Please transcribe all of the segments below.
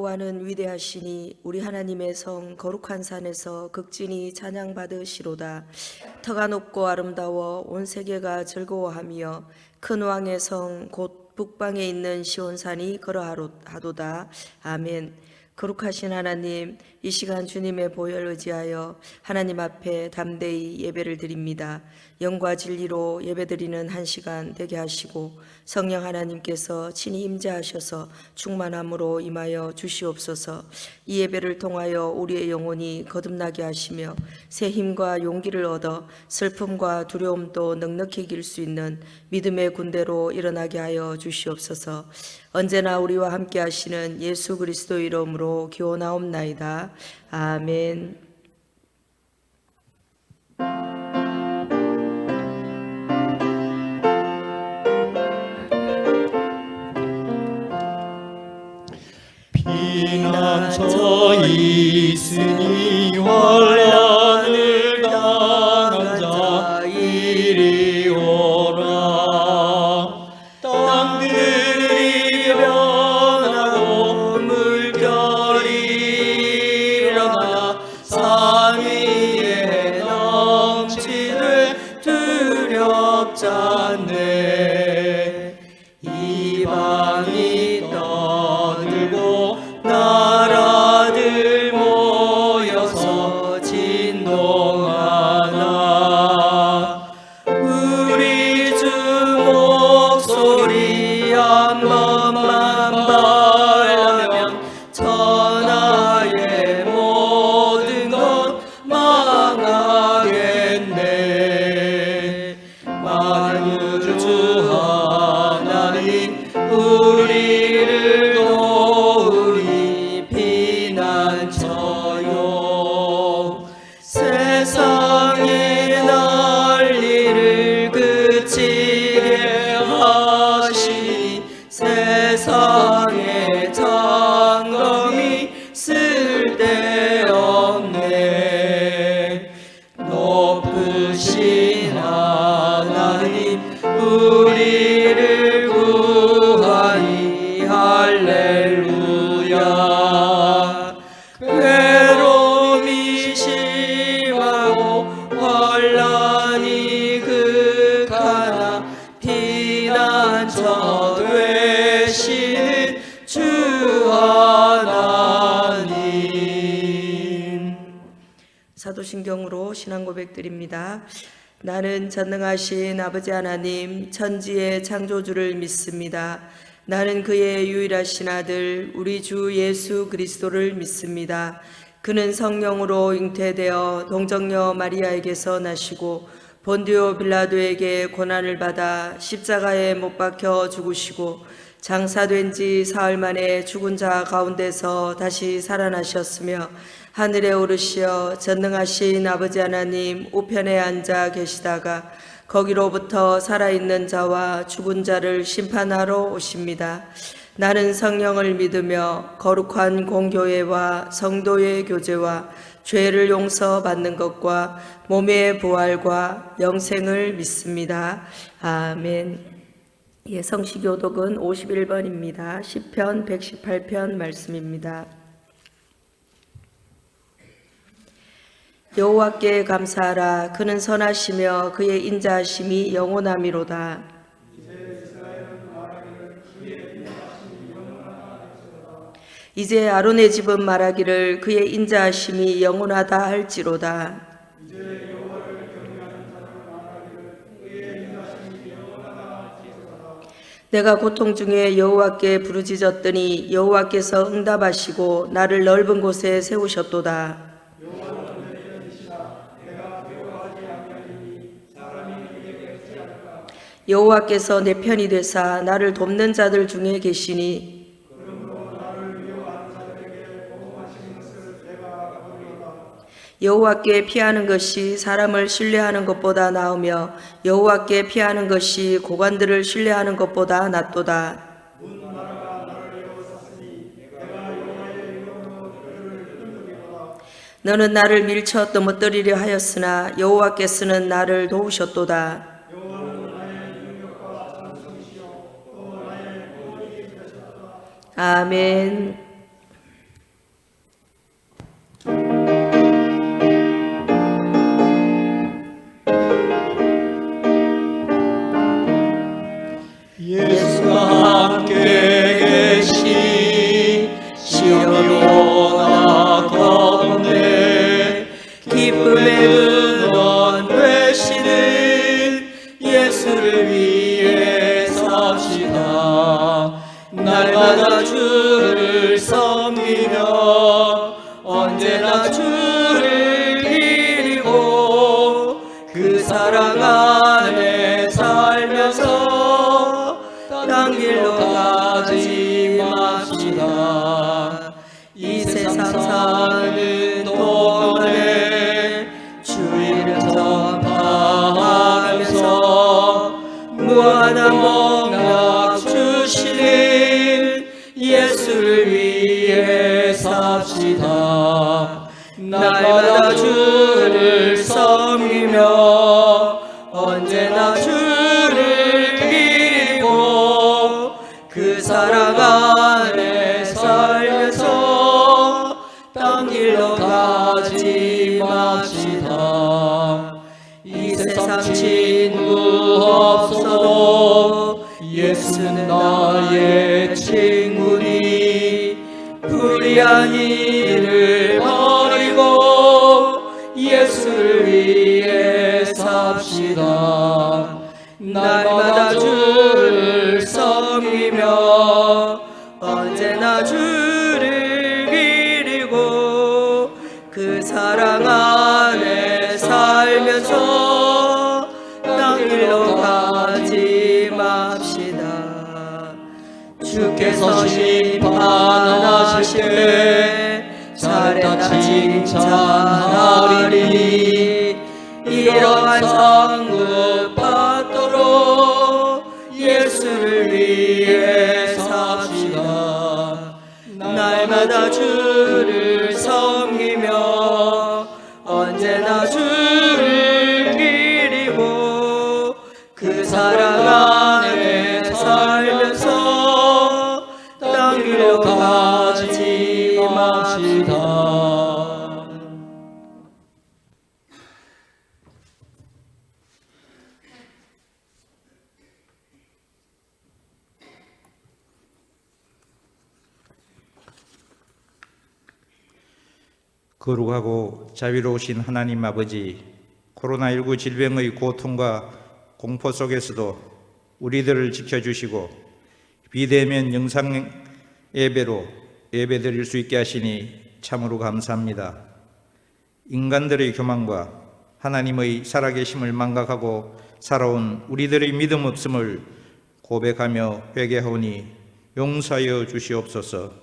여호와는 위대하시니 우리 하나님의 성 거룩한 산에서 극진히 찬양받으시로다. 터가 높고 아름다워 온 세계가 즐거워하며 큰 왕의 성 곧 북방에 있는 시온산이 그러하도다. 아멘. 거룩하신 하나님, 이 시간 주님의 보혈 의지하여 하나님 앞에 담대히 예배를 드립니다. 영과 진리로 예배드리는 한 시간 되게 하시고 성령 하나님께서 친히 임재하셔서 충만함으로 임하여 주시옵소서. 이 예배를 통하여 우리의 영혼이 거듭나게 하시며 새 힘과 용기를 얻어 슬픔과 두려움도 넉넉히 이길 수 있는 믿음의 군대로 일어나게 하여 주시옵소서. 언제나 우리와 함께 하시는 예수 그리스도 이름으로 기원하옵나이다. 아멘. 피난처 있으니 환난을 당한 자 이리 오라. 땅들이 변하고 물결이 일어나 산 위에 넘치되 두렵지 않네. 이방이 떠들고 나라들 모여서 진동하나. 우리 주 목소리 한 번만 바라면 천하의 모든 것 망하겠네. 만유주 하나님 우리를 도우리 피난처요. 세상의 난리를 그치게 하시니 세상의 장엄이 쓸데없네. 높으신 하나님 우리를 구하니 할렐루야. 괴로움이 심하고 환난이 극하나 피난처 되시는 주 하나님. 사도신경으로 신앙 고백드립니다. 나는 전능하신 아버지 하나님 천지의 창조주를 믿습니다. 나는 그의 유일하신 아들 우리 주 예수 그리스도를 믿습니다. 그는 성령으로 잉태되어 동정녀 마리아에게서 나시고 본디오 빌라도에게 고난을 받아 십자가에 못 박혀 죽으시고 장사된 지 사흘 만에 죽은 자 가운데서 다시 살아나셨으며 하늘에 오르시어 전능하신 아버지 하나님 우편에 앉아 계시다가 거기로부터 살아있는 자와 죽은 자를 심판하러 오십니다. 나는 성령을 믿으며 거룩한 공교회와 성도의 교제와 죄를 용서받는 것과 몸의 부활과 영생을 믿습니다. 아멘. 예, 성시교독은 51번입니다. 시편 118편 말씀입니다. 여호와께 감사하라. 그는 선하시며 그의 인자하심이 영원하미로다. 이제 아론의 집은 말하기를 그의 인자하심이 영원하다 할지로다. 내가 고통 중에 여호와께 부르짖었더니 여호와께서 응답하시고 나를 넓은 곳에 세우셨도다. 여호와께서 내 편이 되사 나를 돕는 자들 중에 계시니 여호와께 피하는 것이 사람을 신뢰하는 것보다 나으며 여호와께 피하는 것이 고관들을 신뢰하는 것보다 낫도다. 너는 나를 밀쳐 넘어뜨리려 하였으나 여호와께서는 나를 도우셨도다. 아멘. 기쁨의 근원 되시는 예수를 위해 삽시다. 날마다 주를 섬기며 언제나 주를 기리고 그 사랑 안에 살면서 딴 길로 가지 맙시다. 이 세상 사는 동안에 주의를 전파하면서 무한한 복락 주시는 예수를 위해 삽시다. 날마다 주를 섬기며 언제나 주를 기리고 그 사랑 안에 살면서 딴 길로 가지 맙시다. 이 세상 친구 없어도 예수는 나의 친구니 불의한 일을 버리고 예수를 위해 삽시다. 날마다 주를 섬기며 언제나 주를 기리고 그 사랑 안에 살면서 딴 길로 가지 맙시다. 주께서 심판하실 때 잘했다 칭찬하리니 이러한 상급 받도록 예수를 위해 삽시다. 날마다 주를 섬기며 언제나 주를 기리고 그 사랑 안에 살면서 딴 길로 가지 맙시다. 거룩하고 자비로우신 하나님 아버지, 코로나19 질병의 고통과 공포 속에서도 우리들을 지켜주시고 비대면 영상 예배로 예배드릴 수 있게 하시니 참으로 감사합니다. 인간들의 교만과 하나님의 살아계심을 망각하고 살아온 우리들의 믿음 없음을 고백하며 회개하오니 용서하여 주시옵소서.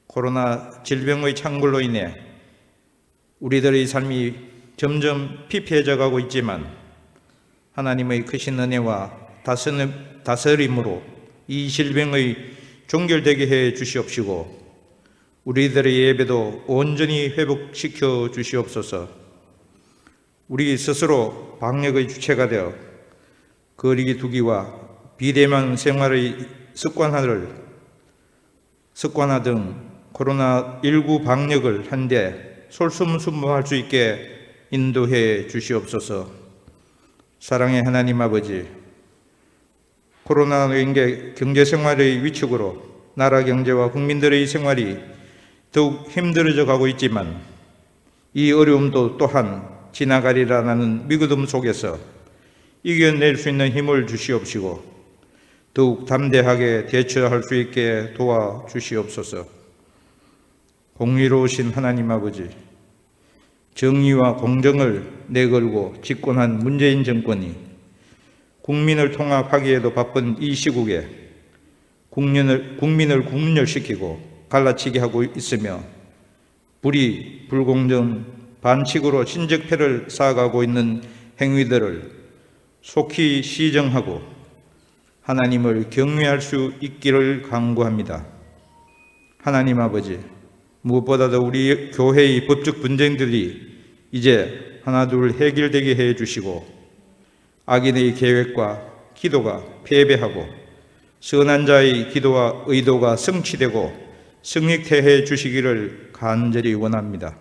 코로나 질병의 창궐로 인해 우리들의 삶이 점점 피폐해져 가고 있지만 하나님의 크신 은혜와 다스림으로 이 질병의 종결되게 해 주시옵시고 우리들의 예배도 온전히 회복시켜 주시옵소서. 우리 스스로 방역의 주체가 되어 거리 두기와 비대면 생활의 습관화 등 코로나19 방역을 한데 솔선수범할 수 있게 인도해 주시옵소서. 사랑의 하나님 아버지, 코로나로 인해 경제생활의 위축으로 나라 경제와 국민들의 생활이 더욱 힘들어져 가고 있지만 이 어려움도 또한 지나가리라는 믿음 속에서 이겨낼 수 있는 힘을 주시옵시고 더욱 담대하게 대처할 수 있게 도와주시옵소서. 공의로우신 하나님 아버지, 정의와 공정을 내걸고 집권한 문재인 정권이 국민을 통합하기에도 바쁜 이 시국에 국민을 분열시키고 갈라치게 하고 있으며 불의, 불공정, 반칙으로 신적패를 쌓아가고 있는 행위들을 속히 시정하고 하나님을 경외할 수 있기를 간구합니다. 하나님 아버지, 무엇보다도 우리 교회의 법적 분쟁들이 이제 하나둘 해결되게 해주시고 악인의 계획과 기도가 패배하고 선한 자의 기도와 의도가 성취되고 성립해 주시기를 간절히 원합니다.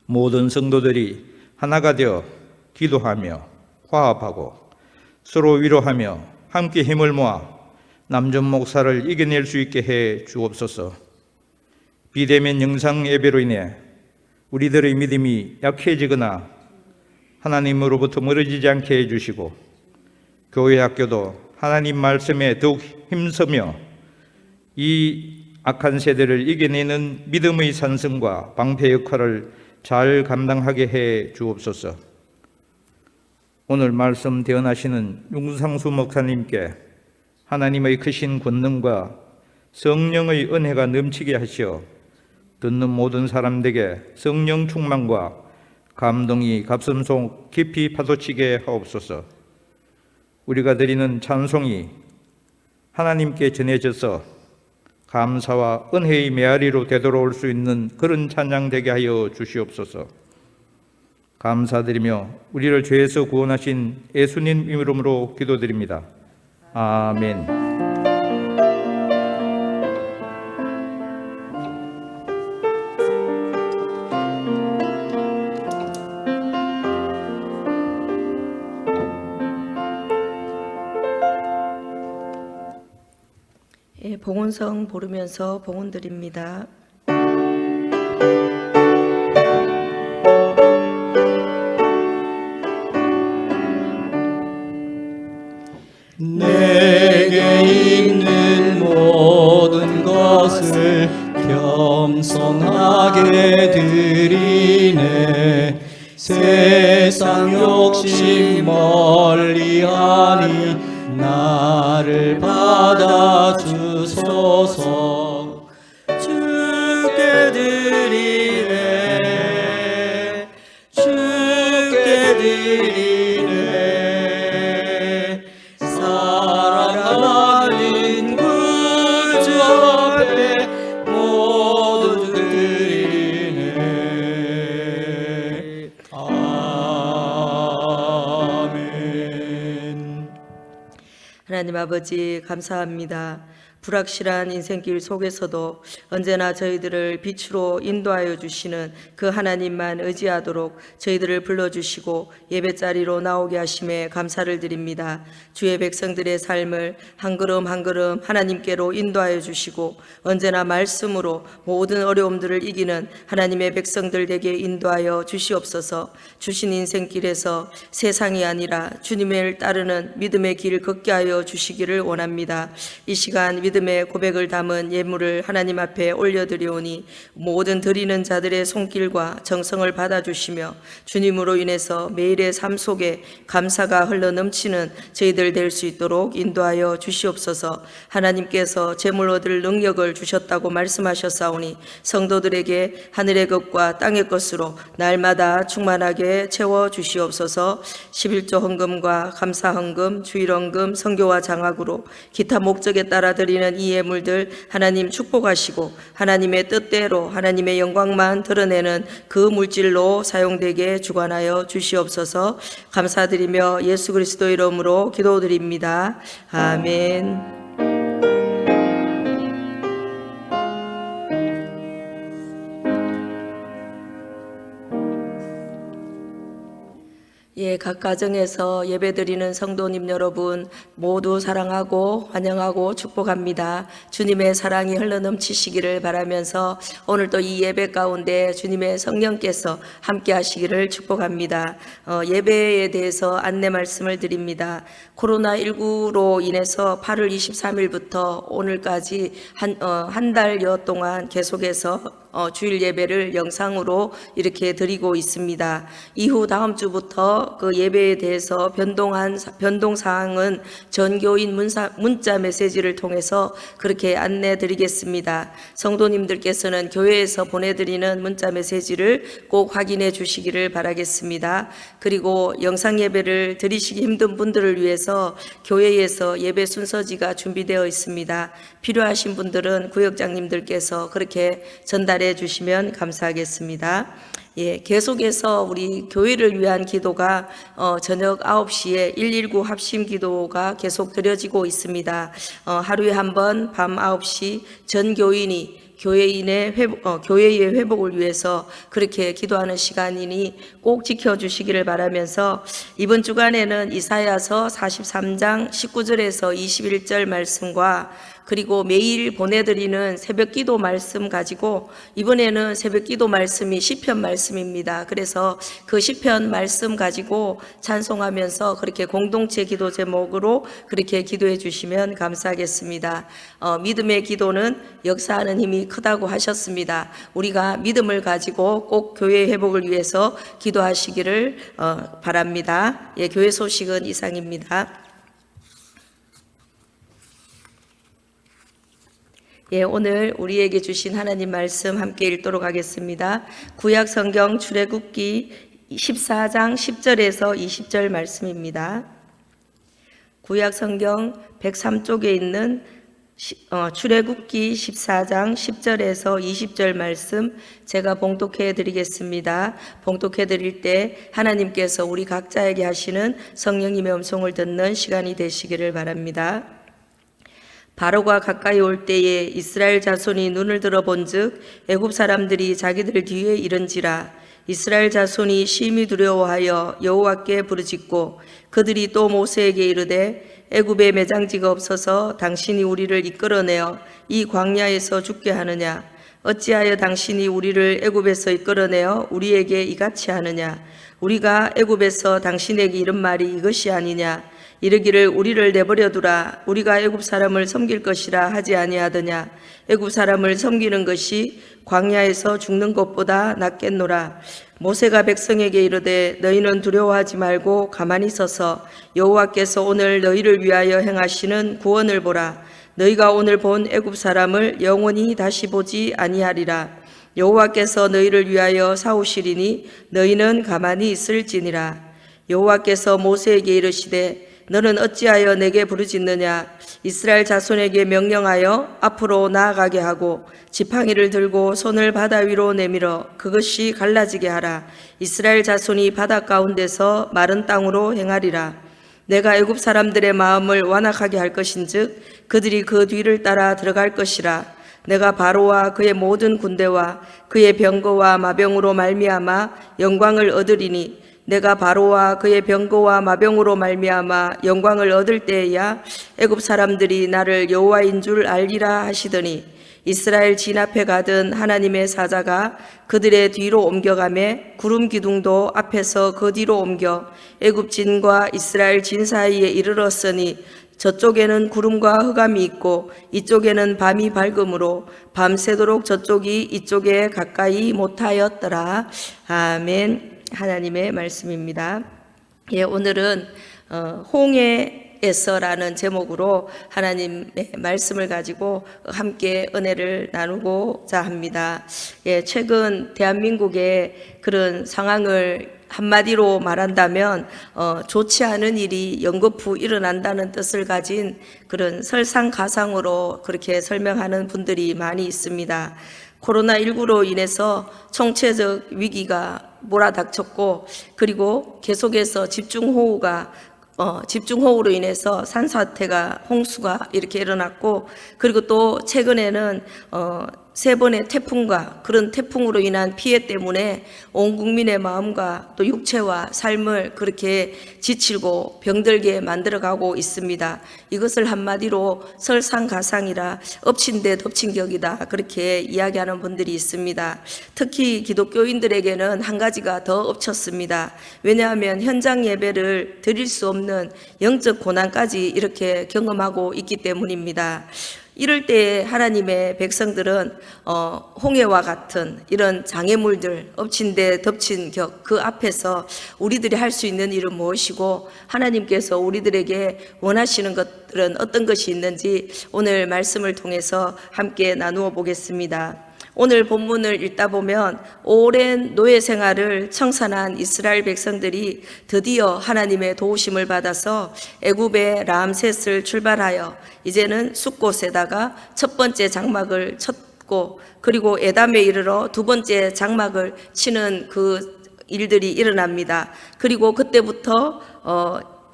모든 성도들이 하나가 되어 기도하며 화합하고 서로 위로하며 함께 힘을 모아 남전 목사를 이겨낼 수 있게 해 주옵소서. 비대면 영상 예배로 인해 우리들의 믿음이 약해지거나 하나님으로부터 멀어지지 않게 해주시고 교회 학교도 하나님 말씀에 더욱 힘쓰며 이 악한 세대를 이겨내는 믿음의 산성과 방패 역할을 잘 감당하게 해 주옵소서. 오늘 말씀 대언하시는 윤상수 목사님께 하나님의 크신 권능과 성령의 은혜가 넘치게 하시어 듣는 모든 사람들에게 성령 충만과 감동이 가슴속 깊이 파도치게 하옵소서. 우리가 드리는 찬송이 하나님께 전해져서 감사와 은혜의 메아리로 되돌아올 수 있는 그런 찬양 되게 하여 주시옵소서. 감사드리며 우리를 죄에서 구원하신 예수님 이름으로 기도드립니다. 아멘. 봉헌성 부르면서 봉헌 드립니다. 내게 있는 모든 것을 겸손하게 드리네. 세상 욕심 멀리하니 나를 받아주소서. 주께 드리네, 주께 드리네. 사랑하는 구주 앞에 모두 드리네. 아멘. 하나님 아버지 감사합니다. 불확실한 인생길 속에서도 언제나 저희들을 빛으로 인도하여 주시는 그 하나님만 의지하도록 저희들을 불러주시고 예배자리로 나오게 하심에 감사를 드립니다. 주의 백성들의 삶을 한 걸음 한 걸음 하나님께로 인도하여 주시고 언제나 말씀으로 모든 어려움들을 이기는 하나님의 백성들 되게 인도하여 주시옵소서. 주신 인생길에서 세상이 아니라 주님을 따르는 믿음의 길을 걷게 하여 주시기를 원합니다. 이 시간 믿음의 고백을 담은 예물을 하나님 앞에 올려드리오니 모든 드리는 자들의 손길과 정성을 받아주시며 주님으로 인해서 매일의 삶 속에 감사가 흘러넘치는 저희들 될 수 있도록 인도하여 주시옵소서. 하나님께서 제물 얻을 능력을 주셨다고 말씀하셨사오니 성도들에게 하늘의 것과 땅의 것으로 날마다 충만하게 채워 주시옵소서. 11조 헌금과 감사 헌금, 주일 헌금, 선교와 장학으로 기타 목적에 따라 드리는 이 예물들 하나님 축복하시고 하나님의 뜻대로 하나님의 영광만 드러내는 그 물질로 사용되게 주관하여 주시옵소서. 감사드리며 예수 그리스도 이름으로 기도드립니다. 아멘. 각 가정에서 예배드리는 성도님 여러분 모두 사랑하고 환영하고 축복합니다. 주님의 사랑이 흘러넘치시기를 바라면서 오늘도 이 예배 가운데 주님의 성령께서 함께 하시기를 축복합니다. 예배에 대해서 안내 말씀을 드립니다. 코로나19로 인해서 8월 23일부터 오늘까지 한 달여 동안 계속해서 주일 예배를 영상으로 이렇게 드리고 있습니다. 이후 다음 주부터 그 예배에 대해서 변동 사항은 전교인 문자 메시지를 통해서 그렇게 안내 드리겠습니다. 성도님들께서는 교회에서 보내드리는 문자 메시지를 꼭 확인해 주시기를 바라겠습니다. 그리고 영상 예배를 드리시기 힘든 분들을 위해서 교회에서 예배 순서지가 준비되어 있습니다. 필요하신 분들은 구역장님들께서 그렇게 전달해 주시면 감사하겠습니다. 계속해서 우리 교회를 위한 기도가 저녁 9시에 119 합심 기도가 계속 드려지고 있습니다. 하루에 한 번 밤 9시 전 교인이 교회의 회복을 위해서 그렇게 기도하는 시간이니 꼭 지켜주시기를 바라면서 이번 주간에는 이사야서 43장 19절에서 21절 말씀과 그리고 매일 보내드리는 새벽기도 말씀 가지고 이번에는 새벽기도 말씀이 시편 말씀입니다. 그래서 그 시편 말씀 가지고 찬송하면서 그렇게 공동체 기도 제목으로 그렇게 기도해 주시면 감사하겠습니다. 믿음의 기도는 역사하는 힘이 크다고 하셨습니다. 우리가 믿음을 가지고 꼭 교회 회복을 위해서 기도하시기를 바랍니다. 예, 교회 소식은 이상입니다. 예, 오늘 우리에게 주신 하나님 말씀 함께 읽도록 하겠습니다. 구약 성경 출애굽기 14장 10절에서 20절 말씀입니다. 구약 성경 103쪽에 있는 출애굽기 14장 10절에서 20절 말씀 제가 봉독해 드리겠습니다. 봉독해 드릴 때 하나님께서 우리 각자에게 하시는 성령님의 음성을 듣는 시간이 되시기를 바랍니다. 바로가 가까이 올 때에 이스라엘 자손이 눈을 들어본즉 애굽 사람들이 자기들 뒤에 이른지라. 이스라엘 자손이 심히 두려워하여 여호와께 부르짖고 그들이 또 모세에게 이르되 애굽에 매장지가 없어서 당신이 우리를 이끌어내어 이 광야에서 죽게 하느냐. 어찌하여 당신이 우리를 애굽에서 이끌어내어 우리에게 이같이 하느냐. 우리가 애굽에서 당신에게 이른 말이 이것이 아니냐. 이르기를 우리를 내버려 두라. 우리가 애굽 사람을 섬길 것이라 하지 아니하더냐. 애굽 사람을 섬기는 것이 광야에서 죽는 것보다 낫겠노라. 모세가 백성에게 이르되 너희는 두려워하지 말고 가만히 서서 여호와께서 오늘 너희를 위하여 행하시는 구원을 보라. 너희가 오늘 본 애굽 사람을 영원히 다시 보지 아니하리라. 여호와께서 너희를 위하여 싸우시리니 너희는 가만히 있을지니라. 여호와께서 모세에게 이르시되 너는 어찌하여 내게 부르짖느냐. 이스라엘 자손에게 명령하여 앞으로 나아가게 하고 지팡이를 들고 손을 바다 위로 내밀어 그것이 갈라지게 하라. 이스라엘 자손이 바다 가운데서 마른 땅으로 행하리라. 내가 애굽 사람들의 마음을 완악하게 할 것인즉 그들이 그 뒤를 따라 들어갈 것이라. 내가 바로와 그의 모든 군대와 그의 병거와 마병으로 말미암아 영광을 얻으리니 내가 바로와 그의 병거와 마병으로 말미암아 영광을 얻을 때에야 애굽 사람들이 나를 여호와인 줄 알리라 하시더니 이스라엘 진 앞에 가던 하나님의 사자가 그들의 뒤로 옮겨가매 구름 기둥도 앞에서 그 뒤로 옮겨 애굽 진과 이스라엘 진 사이에 이르렀으니 저쪽에는 구름과 흑암이 있고 이쪽에는 밤이 밝음으로 밤새도록 저쪽이 이쪽에 가까이 못하였더라. 아멘. 하나님의 말씀입니다. 예, 오늘은 홍해에서라는 제목으로 하나님의 말씀을 가지고 함께 은혜를 나누고자 합니다. 예, 최근 대한민국의 그런 상황을 한마디로 말한다면 좋지 않은 일이 연거푸 일어난다는 뜻을 가진 그런 설상가상으로 그렇게 설명하는 분들이 많이 있습니다. 코로나19로 인해서 총체적 위기가 몰아닥쳤고 그리고 계속해서 집중호우로 인해서 산사태가 홍수가 이렇게 일어났고 그리고 또 최근에는 3번의 태풍과 그런 태풍으로 인한 피해 때문에 온 국민의 마음과 또 육체와 삶을 그렇게 지치고 병들게 만들어가고 있습니다. 이것을 한마디로 설상가상이라 엎친 데 덮친 격이다 그렇게 이야기하는 분들이 있습니다. 특히 기독교인들에게는 한 가지가 더 엎쳤습니다. 왜냐하면 현장 예배를 드릴 수 없는 영적 고난까지 이렇게 경험하고 있기 때문입니다. 이럴 때 하나님의 백성들은 홍해와 같은 이런 장애물들, 엎친 데 덮친 격 그 앞에서 우리들이 할 수 있는 일은 무엇이고 하나님께서 우리들에게 원하시는 것들은 어떤 것이 있는지 오늘 말씀을 통해서 함께 나누어 보겠습니다. 오늘 본문을 읽다 보면 오랜 노예 생활을 청산한 이스라엘 백성들이 드디어 하나님의 도우심을 받아서 애굽의 람셋을 출발하여 이제는 숫곳에다가 첫 번째 장막을 쳤고 그리고 에담에 이르러 두 번째 장막을 치는 그 일들이 일어납니다. 그리고 그때부터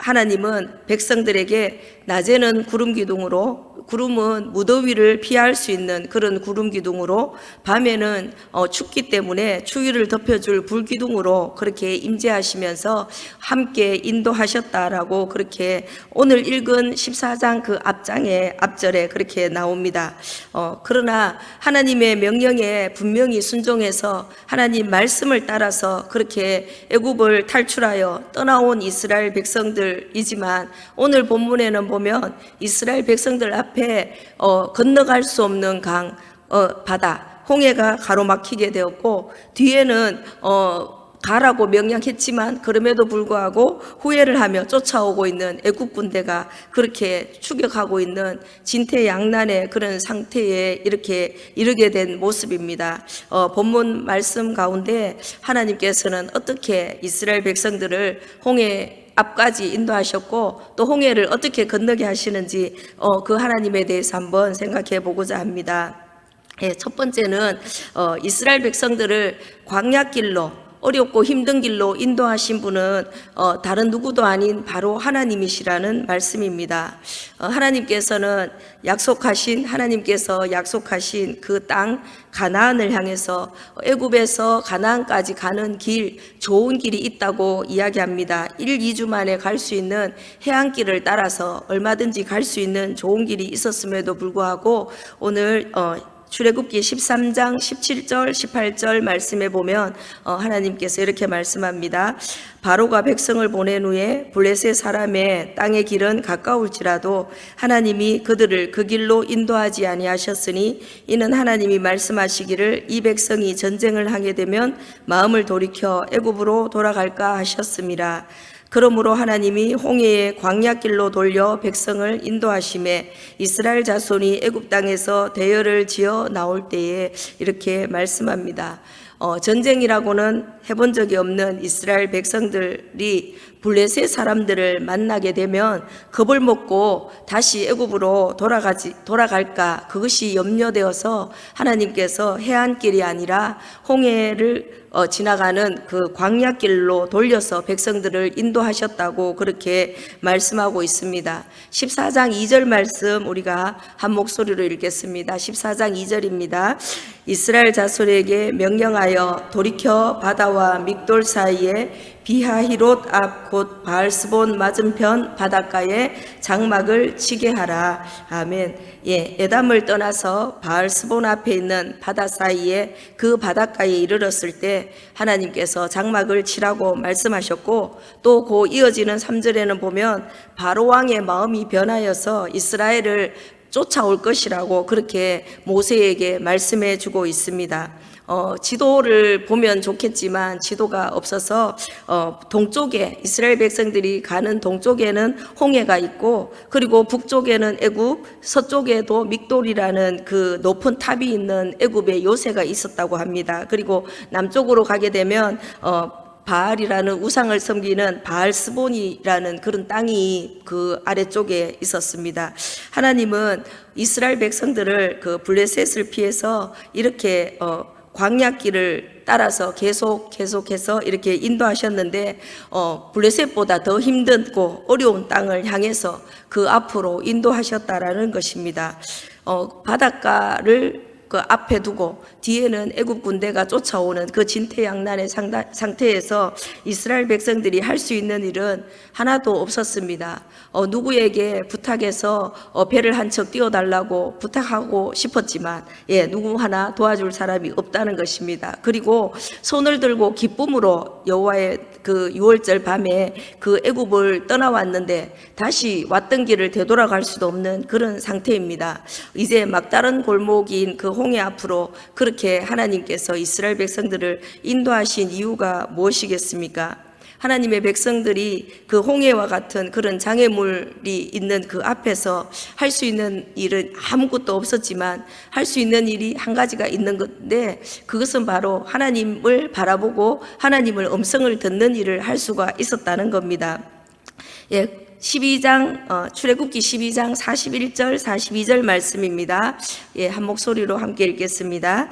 하나님은 백성들에게 낮에는 구름 기둥으로, 구름은 무더위를 피할 수 있는 그런 구름 기둥으로, 밤에는 춥기 때문에 추위를 덮여줄 불 기둥으로 그렇게 임재하시면서 함께 인도하셨다라고 그렇게 오늘 읽은 14장 그 앞절에 그렇게 나옵니다. 그러나 하나님의 명령에 분명히 순종해서 하나님 말씀을 따라서 그렇게 애굽을 탈출하여 떠나온 이스라엘 백성들이지만, 오늘 본문에는 보면 이스라엘 백성들 앞에 건너갈 수 없는 강, 바다, 홍해가 가로막히게 되었고, 뒤에는 가라고 명령했지만 그럼에도 불구하고 후회를 하며 쫓아오고 있는 애국 군대가 그렇게 추격하고 있는 진퇴양난의 그런 상태에 이렇게 이르게 된 모습입니다. 본문 말씀 가운데 하나님께서는 어떻게 이스라엘 백성들을 홍해 앞까지 인도하셨고 또 홍해를 어떻게 건너게 하시는지 그 하나님에 대해서 한번 생각해 보고자 합니다. 첫 번째는 이스라엘 백성들을 광야길로, 어렵고 힘든 길로 인도하신 분은 다른 누구도 아닌 바로 하나님이시라는 말씀입니다. 하나님께서 약속하신 그 땅 가나안을 향해서 애굽에서 가나안까지 가는 길, 좋은 길이 있다고 이야기합니다. 1-2주 만에 갈 수 있는 해안길을 따라서 얼마든지 갈 수 있는 좋은 길이 있었음에도 불구하고 오늘 출애굽기 13장 17절 18절 말씀에 보면 하나님께서 이렇게 말씀합니다. 바로가 백성을 보낸 후에 블레셋 사람의 땅의 길은 가까울지라도 하나님이 그들을 그 길로 인도하지 아니하셨으니 이는 하나님이 말씀하시기를 이 백성이 전쟁을 하게 되면 마음을 돌이켜 애굽으로 돌아갈까 하셨음이라. 그러므로 하나님이 홍해의 광야길로 돌려 백성을 인도하심에 이스라엘 자손이 애굽 땅에서 대열을 지어 나올 때에 이렇게 말씀합니다. 전쟁이라고는 해본 적이 없는 이스라엘 백성들이 블레셋 사람들을 만나게 되면 겁을 먹고 다시 애굽으로 돌아갈까, 그것이 염려되어서 하나님께서 해안길이 아니라 홍해를 지나가는 그 광야길로 돌려서 백성들을 인도하셨다고 그렇게 말씀하고 있습니다. 14장 2절 말씀 우리가 한 목소리로 읽겠습니다. 14장 2절입니다. 이스라엘 자손에게 명령하여 돌이켜 바다와 믹돌 사이에 비하히롯 앞 곧 바알스본 맞은편 바닷가에 장막을 치게 하라. 아멘. 에담을 떠나서 바알스본 앞에 있는 바다 사이에 그 바닷가에 이르렀을 때 하나님께서 장막을 치라고 말씀하셨고, 또 그 이어지는 3절에는 보면 바로 왕의 마음이 변하여서 이스라엘을 쫓아올 것이라고 그렇게 모세에게 말씀해 주고 있습니다. 지도를 보면 좋겠지만 지도가 없어서 동쪽에 이스라엘 백성들이 가는 동쪽에는 홍해가 있고, 그리고 북쪽에는 애굽, 서쪽에도 믹돌이라는 그 높은 탑이 있는 애굽의 요새가 있었다고 합니다. 그리고 남쪽으로 가게 되면 바알이라는 우상을 섬기는 바알스본이라는 그런 땅이 그 아래쪽에 있었습니다. 하나님은 이스라엘 백성들을 그 블레셋을 피해서 이렇게 광야길을 따라서 계속해서 이렇게 인도하셨는데 블레셋보다 더 힘들고 어려운 땅을 향해서 그 앞으로 인도하셨다라는 것입니다. 바닷가를 그 앞에 두고 뒤에는 애굽 군대가 쫓아오는 그 진퇴양난의 상태에서 이스라엘 백성들이 할 수 있는 일은 하나도 없었습니다. 누구에게 부탁해서 배를 한 척 띄워달라고 부탁하고 싶었지만 누구 하나 도와줄 사람이 없다는 것입니다. 그리고 손을 들고 기쁨으로 여호와의 그 6월절 밤에 그 애굽을 떠나왔는데 다시 왔던 길을 되돌아갈 수도 없는 그런 상태입니다. 이제 막다른 골목인 그 홍해 앞으로 그렇게 하나님께서 이스라엘 백성들을 인도하신 이유가 무엇이겠습니까? 하나님의 백성들이 그 홍해와 같은 그런 장애물이 있는 그 앞에서 할 수 있는 일은 아무것도 없었지만 할 수 있는 일이 한 가지가 있는 건데, 그것은 바로 하나님을 바라보고 하나님을 음성을 듣는 일을 할 수가 있었다는 겁니다. 12장 출애굽기 12장 41절 42절 말씀입니다. 한 목소리로 함께 읽겠습니다.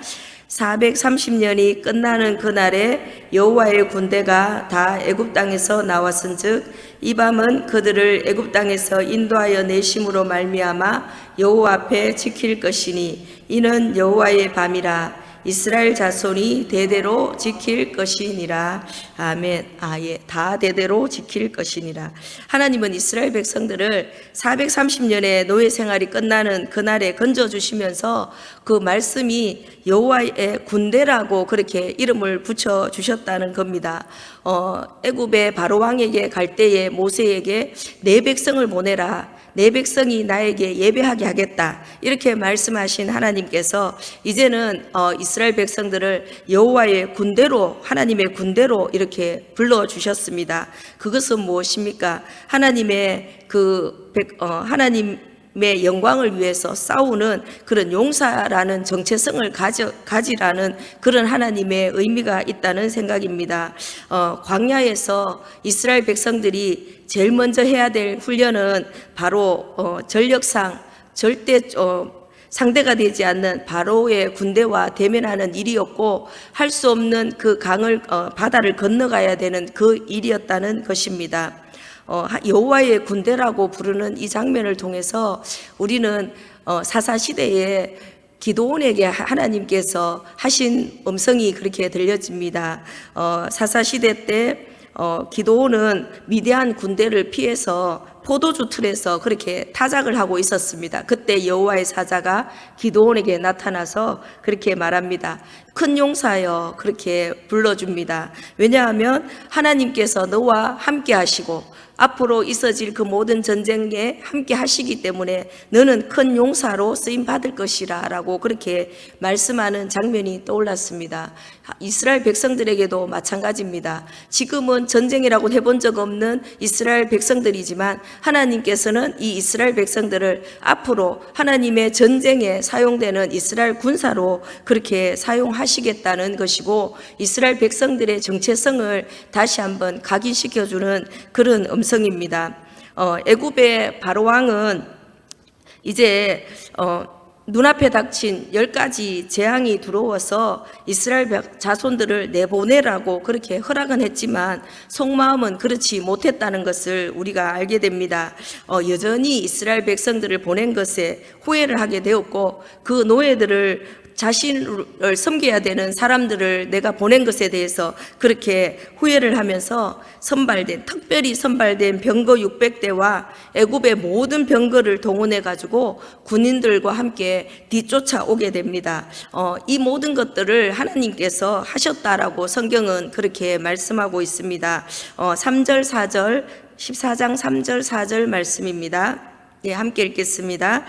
430년이 끝나는 그날에 여호와의 군대가 다 애굽 땅에서 나왔은즉 이 밤은 그들을 애굽 땅에서 인도하여 내심으로 말미암아 여호와 앞에 지킬 것이니 이는 여호와의 밤이라. 이스라엘 자손이 대대로 지킬 것이니라. 아멘. 다 대대로 지킬 것이니라. 하나님은 이스라엘 백성들을 430년의 노예 생활이 끝나는 그날에 건져주시면서 그 말씀이 여호와의 군대라고 그렇게 이름을 붙여 주셨다는 겁니다. 애굽의 바로 왕에게 갈 때에 모세에게 내 백성을 보내라. 내 백성이 나에게 예배하게 하겠다. 이렇게 말씀하신 하나님께서 이제는 이스라엘 백성들을 여호와의 군대로, 하나님의 군대로 이렇게 불러주셨습니다. 그것은 무엇입니까? 하나님의 하나님의 영광을 위해서 싸우는 그런 용사라는 정체성을 가지라는 그런 하나님의 의미가 있다는 생각입니다. 광야에서 이스라엘 백성들이 제일 먼저 해야 될 훈련은 바로 전력상 절대 상대가 되지 않는 바로의 군대와 대면하는 일이었고 할 수 없는 그 바다를 건너가야 되는 그 일이었다는 것입니다. 여호와의 군대라고 부르는 이 장면을 통해서 우리는 사사시대에 기드온에게 하나님께서 하신 음성이 그렇게 들려집니다. 사사시대 때 기드온은 미디안 군대를 피해서 포도주 틀에서 그렇게 타작을 하고 있었습니다. 그때 여호와의 사자가 기드온에게 나타나서 그렇게 말합니다. 큰 용사여, 그렇게 불러줍니다. 왜냐하면 하나님께서 너와 함께 하시고 앞으로 있어질 그 모든 전쟁에 함께 하시기 때문에 너는 큰 용사로 쓰임 받을 것이라 라고 그렇게 말씀하는 장면이 떠올랐습니다. 이스라엘 백성들에게도 마찬가지입니다. 지금은 전쟁이라고 해본 적 없는 이스라엘 백성들이지만 하나님께서는 이 이스라엘 백성들을 앞으로 하나님의 전쟁에 사용되는 이스라엘 군사로 그렇게 사용하시겠다는 것이고 이스라엘 백성들의 정체성을 다시 한번 각인시켜주는 그런 음성입니다. 애굽의 바로 왕은 이제 눈앞에 닥친 10가지 재앙이 들어와서 이스라엘 자손들을 내보내라고 그렇게 허락은 했지만 속마음은 그렇지 못했다는 것을 우리가 알게 됩니다. 여전히 이스라엘 백성들을 보낸 것에 후회를 하게 되었고 그 노예들을 자신을 섬겨야 되는 사람들을 내가 보낸 것에 대해서 그렇게 후회를 하면서 특별히 선발된 병거 600대와 애굽의 모든 병거를 동원해 가지고 군인들과 함께 뒤쫓아오게 됩니다. 이 모든 것들을 하나님께서 하셨다라고 성경은 그렇게 말씀하고 있습니다. 3절 4절 14장 3절 4절 말씀입니다. 예, 함께 읽겠습니다.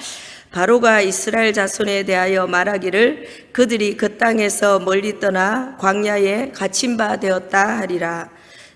바로가 이스라엘 자손에 대하여 말하기를 그들이 그 땅에서 멀리 떠나 광야에 갇힌 바 되었다 하리라.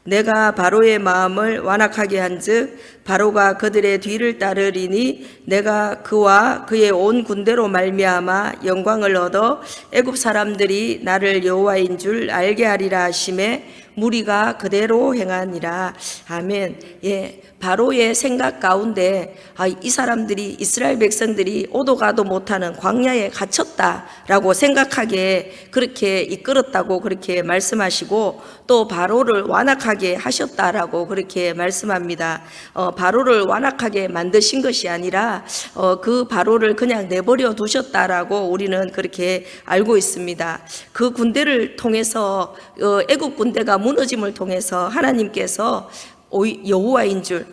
내가 바로의 마음을 완악하게 한즉 바로가 그들의 뒤를 따르리니 내가 그와 그의 온 군대로 말미암아 영광을 얻어 애굽 사람들이 나를 여호와인 줄 알게 하리라 하심에 무리가 그대로 행하니라. 아멘. 예, 바로의 생각 가운데 이 사람들이 이스라엘 백성들이 오도 가도 못하는 광야에 갇혔다라고 생각하게 그렇게 이끌었다고 그렇게 말씀하시고 또 바로를 완악하게 하셨다라고 그렇게 말씀합니다. 바로를 완악하게 만드신 것이 아니라 그 바로를 그냥 내버려 두셨다라고 우리는 그렇게 알고 있습니다. 그 군대를 통해서 애굽 군대가 무너짐을 통해서 하나님께서 여호와인 줄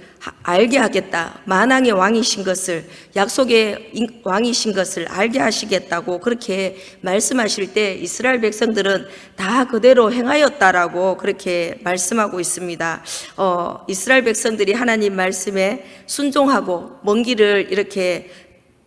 알게 하겠다. 만왕의 왕이신 것을, 약속의 왕이신 것을 알게 하시겠다고 그렇게 말씀하실 때 이스라엘 백성들은 다 그대로 행하였다라고 그렇게 말씀하고 있습니다. 이스라엘 백성들이 하나님 말씀에 순종하고 먼 길을 이렇게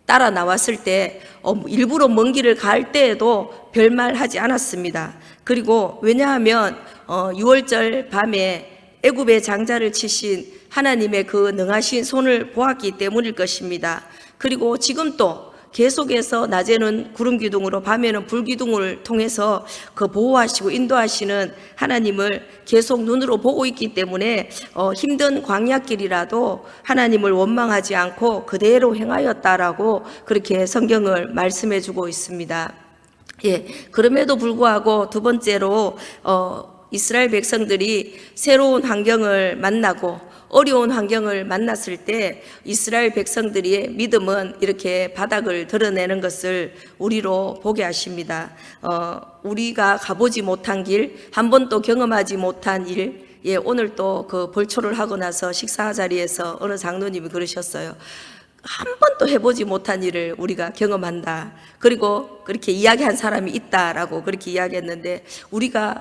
따라 나왔을 때 일부러 먼 길을 갈 때에도 별말하지 않았습니다. 그리고 왜냐하면 6월절 밤에 애굽의 장자를 치신 하나님의 그 능하신 손을 보았기 때문일 것입니다. 그리고 지금 또 계속해서 낮에는 구름 기둥으로 밤에는 불 기둥을 통해서 그 보호하시고 인도하시는 하나님을 계속 눈으로 보고 있기 때문에 힘든 광야길이라도 하나님을 원망하지 않고 그대로 행하였다라고 그렇게 성경을 말씀해 주고 있습니다. 그럼에도 불구하고 두 번째로 이스라엘 백성들이 새로운 환경을 만나고 어려운 환경을 만났을 때 이스라엘 백성들의 믿음은 이렇게 바닥을 드러내는 것을 우리로 보게 하십니다. 우리가 가보지 못한 길, 한 번도 경험하지 못한 일, 오늘 또 그 벌초를 하고 나서 식사 자리에서 어느 장로님이 그러셨어요. 한 번도 해보지 못한 일을 우리가 경험한다. 그리고 그렇게 이야기한 사람이 있다라고 그렇게 이야기했는데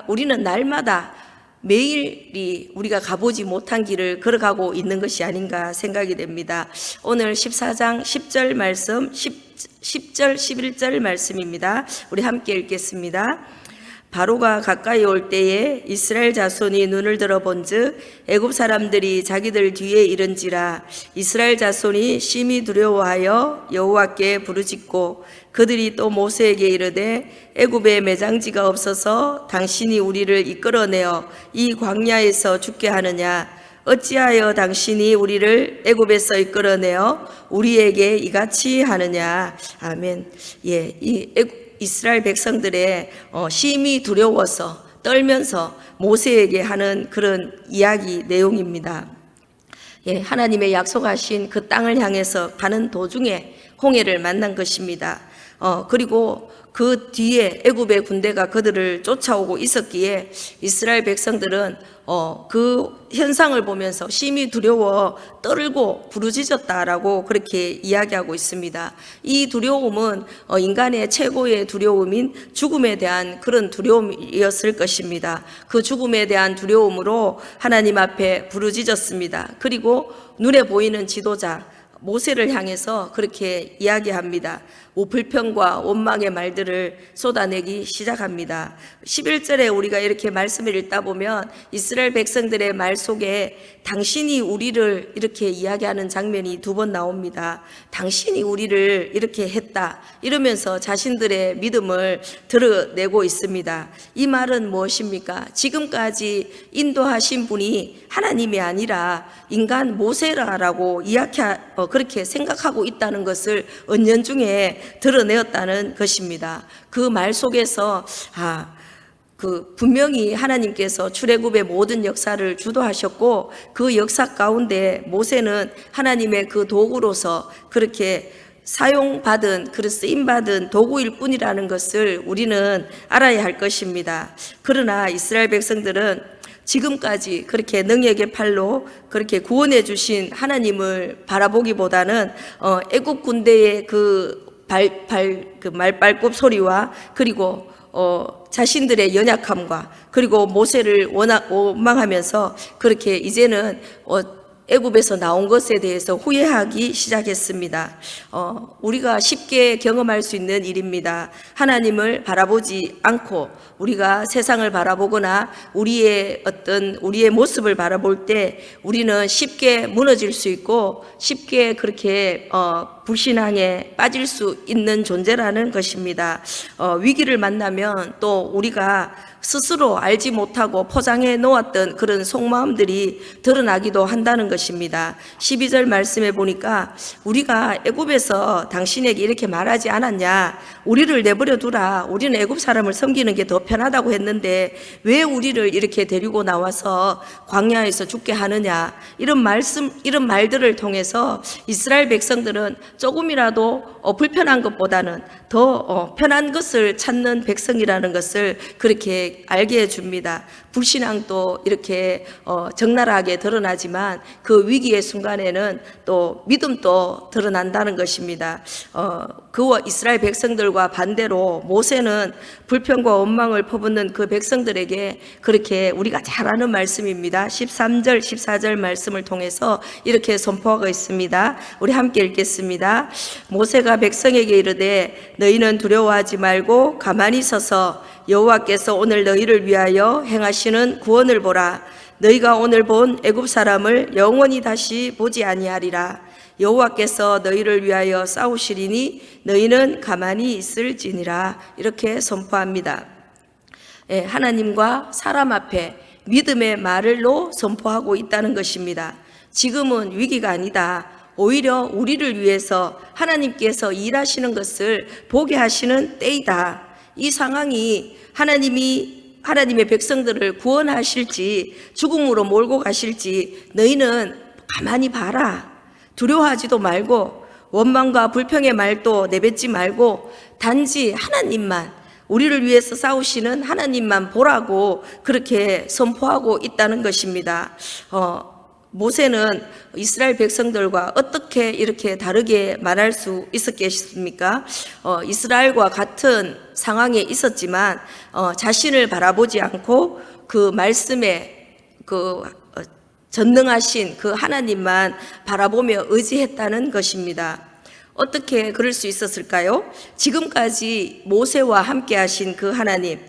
우리는 날마다 매일이 우리가 가보지 못한 길을 걸어가고 있는 것이 아닌가 생각이 됩니다. 오늘 14장 10절 말씀, 10절, 11절 말씀입니다. 우리 함께 읽겠습니다. 바로가 가까이 올 때에 이스라엘 자손이 눈을 들어 본즉 애굽 사람들이 자기들 뒤에 이른지라 이스라엘 자손이 심히 두려워하여 여호와께 부르짖고 그들이 또 모세에게 이르되 애굽에 매장지가 없어서 당신이 우리를 이끌어내어 이 광야에서 죽게 하느냐 어찌하여 당신이 우리를 애굽에서 이끌어내어 우리에게 이같이 하느냐. 아멘. 이스라엘 백성들의 심히 두려워서 떨면서 모세에게 하는 그런 이야기 내용입니다. 하나님의 약속하신 그 땅을 향해서 가는 도중에 홍해를 만난 것입니다. 그리고 그 뒤에 애굽의 군대가 그들을 쫓아오고 있었기에 이스라엘 백성들은 그 현상을 보면서 심히 두려워 떨고 부르짖었다라고 그렇게 이야기하고 있습니다. 이 두려움은 인간의 최고의 두려움인 죽음에 대한 그런 두려움이었을 것입니다. 그 죽음에 대한 두려움으로 하나님 앞에 부르짖었습니다. 그리고 눈에 보이는 지도자 모세를 향해서 그렇게 이야기합니다. 불평과 원망의 말들을 쏟아내기 시작합니다. 11절에 우리가 이렇게 말씀을 읽다 보면 이스라엘 백성들의 말 속에 당신이 우리를 이렇게 이야기하는 장면이 두 번 나옵니다. 당신이 우리를 이렇게 했다 이러면서 자신들의 믿음을 드러내고 있습니다. 이 말은 무엇입니까? 지금까지 인도하신 분이 하나님이 아니라 인간 모세라라고 그렇게 생각하고 있다는 것을 은연중에 드러내었다는 것입니다. 그 말 속에서 분명히 하나님께서 출애굽의 모든 역사를 주도하셨고 그 역사 가운데 모세는 하나님의 그 도구로서 그렇게 사용받은, 쓰임받은 도구일 뿐이라는 것을 우리는 알아야 할 것입니다. 그러나 이스라엘 백성들은 지금까지 그렇게 능력의 팔로 그렇게 구원해 주신 하나님을 바라보기보다는 애굽 군대의 그 말발굽 소리와 그리고 자신들의 연약함과 그리고 모세를 원망하면서 그렇게 이제는 애굽에서 나온 것에 대해서 후회하기 시작했습니다. 우리가 쉽게 경험할 수 있는 일입니다. 하나님을 바라보지 않고 우리가 세상을 바라보거나 우리의 모습을 바라볼 때 우리는 쉽게 무너질 수 있고 쉽게 그렇게 불신앙에 빠질 수 있는 존재라는 것입니다. 위기를 만나면 또 우리가 스스로 알지 못하고 포장해 놓았던 그런 속마음들이 드러나기도 한다는 것입니다. 12절 말씀에 보니까 우리가 애굽에서 당신에게 이렇게 말하지 않았냐, 우리를 내버려 두라, 우리는 애굽 사람을 섬기는 게 더 편하다고 했는데 왜 우리를 이렇게 데리고 나와서 광야에서 죽게 하느냐, 이런 말들을 통해서 이스라엘 백성들은 조금이라도 불편한 것보다는 더 편한 것을 찾는 백성이라는 것을 그렇게 알게 해줍니다. 불신앙도 이렇게 적나라하게 드러나지만 그 위기의 순간에는 또 믿음도 드러난다는 것입니다. 그와 이스라엘 백성들과 반대로 모세는 불평과 원망을 퍼붓는 그 백성들에게 그렇게 우리가 잘 아는 말씀입니다. 13절, 14절 말씀을 통해서 이렇게 선포하고 있습니다. 우리 함께 읽겠습니다. 모세가 백성에게 이르되 너희는 두려워하지 말고 가만히 서서 여호와께서 오늘 너희를 위하여 행하시는 구원을 보라. 너희가 오늘 본 애굽 사람을 영원히 다시 보지 아니하리라. 여호와께서 너희를 위하여 싸우시리니 너희는 가만히 있을지니라. 이렇게 선포합니다. 하나님과 사람 앞에 믿음의 말로 선포하고 있다는 것입니다. 지금은 위기가 아니다. 오히려 우리를 위해서 하나님께서 일하시는 것을 보게 하시는 때이다. 이 상황이 하나님의 백성들을 구원하실지 죽음으로 몰고 가실지 너희는 가만히 봐라. 두려워하지도 말고 원망과 불평의 말도 내뱉지 말고 단지 하나님만, 우리를 위해서 싸우시는 하나님만 보라고 그렇게 선포하고 있다는 것입니다. 모세는 이스라엘 백성들과 어떻게 이렇게 다르게 말할 수 있었겠습니까? 이스라엘과 같은 상황에 있었지만 자신을 바라보지 않고 그 말씀에 전능하신 그 하나님만 바라보며 의지했다는 것입니다. 어떻게 그럴 수 있었을까요? 지금까지 모세와 함께 하신 그 하나님,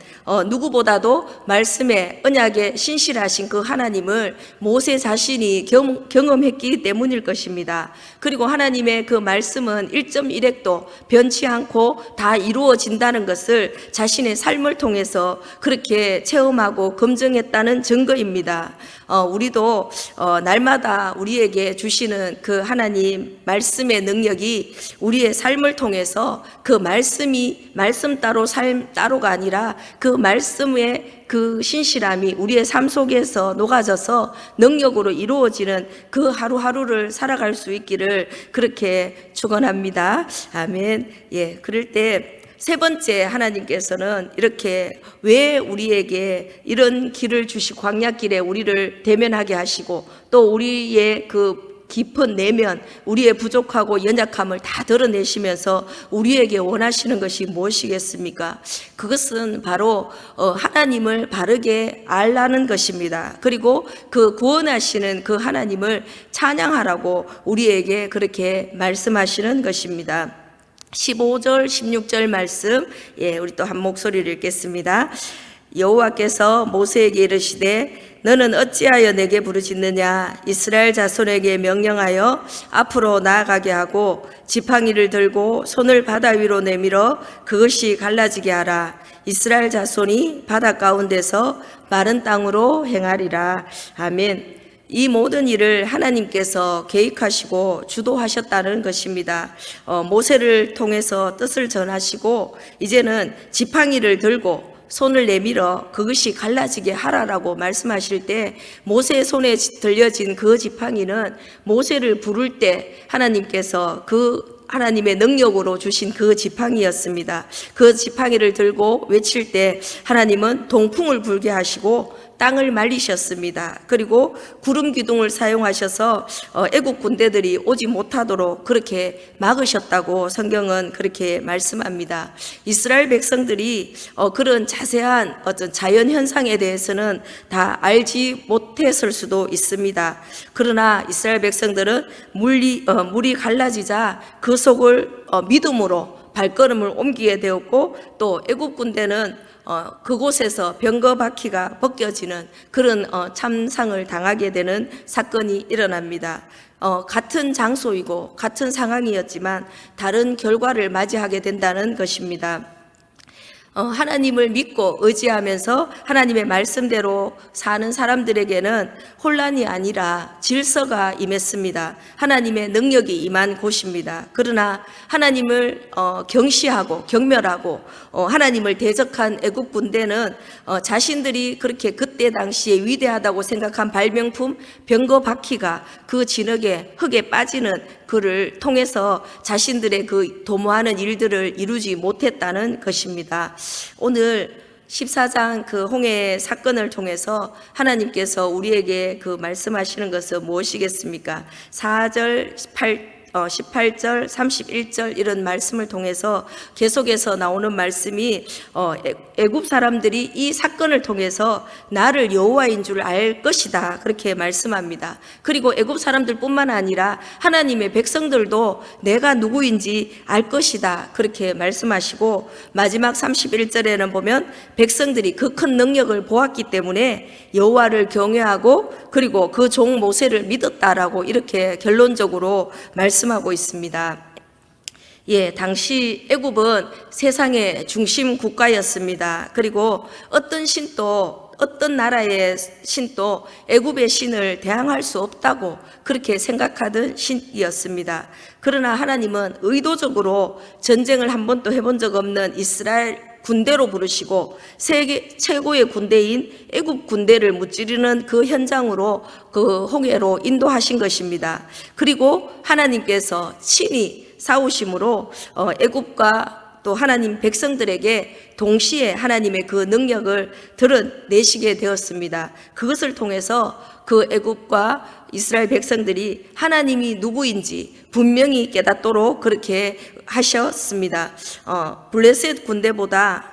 누구보다도 말씀에 언약에 신실하신 그 하나님을 모세 자신이 경험했기 때문일 것입니다. 그리고 하나님의 그 말씀은 1.1핵도 변치 않고 다 이루어진다는 것을 자신의 삶을 통해서 그렇게 체험하고 검증했다는 증거입니다. 우리도 날마다 우리에게 주시는 그 하나님 말씀의 능력이 우리의 삶을 통해서 그 말씀이 말씀 따로 삶 따로가 아니라 그 말씀의 그 신실함이 우리의 삶 속에서 녹아져서 능력으로 이루어지는 그 하루하루를 살아갈 수 있기를 그렇게 축원합니다. 아멘. 예, 그럴 때 세 번째, 하나님께서는 이렇게 왜 우리에게 이런 길을 주시고 광야길에 우리를 대면하게 하시고 또 우리의 그 깊은 내면, 우리의 부족하고 연약함을 다 드러내시면서 우리에게 원하시는 것이 무엇이겠습니까? 그것은 바로 하나님을 바르게 알라는 것입니다. 그리고 그 구원하시는 그 하나님을 찬양하라고 우리에게 그렇게 말씀하시는 것입니다. 15절, 16절 말씀, 우리 또 한 목소리를 읽겠습니다. 여호와께서 모세에게 이르시되 너는 어찌하여 내게 부르짖느냐? 이스라엘 자손에게 명령하여 앞으로 나아가게 하고 지팡이를 들고 손을 바다 위로 내밀어 그것이 갈라지게 하라. 이스라엘 자손이 바다 가운데서 마른 땅으로 행하리라. 아멘. 이 모든 일을 하나님께서 계획하시고 주도하셨다는 것입니다. 모세를 통해서 뜻을 전하시고 이제는 지팡이를 들고 손을 내밀어 그것이 갈라지게 하라라고 말씀하실 때 모세의 손에 들려진 그 지팡이는 모세를 부를 때 하나님께서 그 하나님의 능력으로 주신 그 지팡이였습니다. 그 지팡이를 들고 외칠 때 하나님은 동풍을 불게 하시고 땅을 말리셨습니다. 그리고 구름 기둥을 사용하셔서 애국 군대들이 오지 못하도록 그렇게 막으셨다고 성경은 그렇게 말씀합니다. 이스라엘 백성들이 그런 자세한 어떤 자연 현상에 대해서는 다 알지 못했을 수도 있습니다. 그러나 이스라엘 백성들은 물이 갈라지자 그 속을 믿음으로 발걸음을 옮기게 되었고 또 애국 군대는 그곳에서 병거 바퀴가 벗겨지는 그런 참상을 당하게 되는 사건이 일어납니다. 같은 장소이고 같은 상황이었지만 다른 결과를 맞이하게 된다는 것입니다. 하나님을 믿고 의지하면서 하나님의 말씀대로 사는 사람들에게는 혼란이 아니라 질서가 임했습니다. 하나님의 능력이 임한 곳입니다. 그러나 하나님을 경시하고 경멸하고 하나님을 대적한 애국 군대는 자신들이 그렇게 그때 당시에 위대하다고 생각한 발명품 병거 바퀴가 그 진흙에 흙에 빠지는 그를 통해서 자신들의 그 도모하는 일들을 이루지 못했다는 것입니다. 오늘 14장 그 홍해 사건을 통해서 하나님께서 우리에게 그 말씀하시는 것은 무엇이겠습니까? 4절, 18절, 31절 이런 말씀을 통해서 계속해서 나오는 말씀이 애굽 사람들이 이 사건을 통해서 나를 여호와인 줄 알 것이다 그렇게 말씀합니다. 그리고 애굽 사람들뿐만 아니라 하나님의 백성들도 내가 누구인지 알 것이다 그렇게 말씀하시고 마지막 31절에는 보면 백성들이 그 큰 능력을 보았기 때문에 여호와를 경외하고 그리고 그 종 모세를 믿었다라고 이렇게 결론적으로 말씀하고 있습니다. 당시 애굽은 세상의 중심 국가였습니다. 그리고 어떤 나라의 신도 애굽의 신을 대항할 수 없다고 그렇게 생각하던 신이었습니다. 그러나 하나님은 의도적으로 전쟁을 한 번도 해본 적 없는 이스라엘 군대로 부르시고 세계 최고의 군대인 애굽 군대를 무찌르는 그 현장으로 그 홍해로 인도하신 것입니다. 그리고 하나님께서 친히 싸우심으로 애굽과 또 하나님 백성들에게 동시에 하나님의 그 능력을 드러내시게 되었습니다. 그것을 통해서 그 애굽과 이스라엘 백성들이 하나님이 누구인지 분명히 깨닫도록 그렇게 하셨습니다. 블레셋 군대보다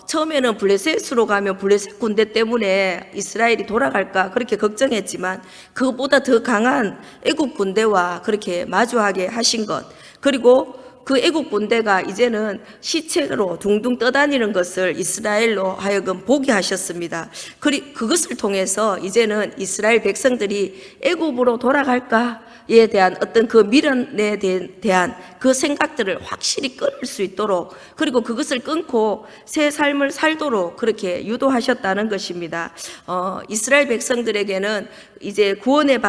처음에는 블레셋으로 가면 블레셋 군대 때문에 이스라엘이 돌아갈까 그렇게 걱정했지만 그것보다 더 강한 애굽 군대와 그렇게 마주하게 하신 것, 그리고 그 애국 군대가 이제는 시체로 둥둥 떠다니는 것을 이스라엘로 하여금 보게 하셨습니다. 그것을 통해서 이제는 이스라엘 백성들이 애국으로 돌아갈까에 대한 어떤 그 미련에 대한 그 생각들을 확실히 끊을 수 있도록, 그리고 그것을 끊고 새 삶을 살도록 그렇게 유도하셨다는 것입니다. 이스라엘 백성들에게는 이제 구원의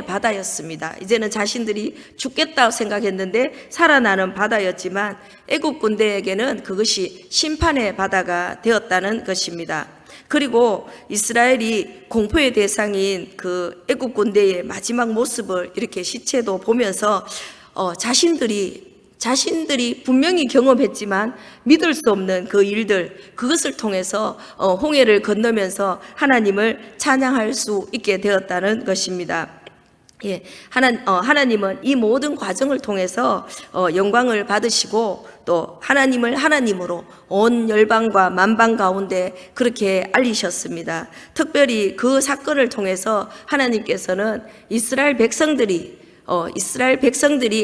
바다였습니다. 이제는 자신들이 죽겠다고 생각했는데 살아나는 바다였지만 애국 군대에게는 그것이 심판의 바다가 되었다는 것입니다. 그리고 이스라엘이 공포의 대상인 그 애국 군대의 마지막 모습을 이렇게 시체도 보면서 자신들이 분명히 경험했지만 믿을 수 없는 그 일들, 그것을 통해서 홍해를 건너면서 하나님을 찬양할 수 있게 되었다는 것입니다. 예, 하나님은 이 모든 과정을 통해서 영광을 받으시고 또 하나님을 하나님으로 온 열방과 만방 가운데 그렇게 알리셨습니다. 특별히 그 사건을 통해서 하나님께서는 이스라엘 백성들이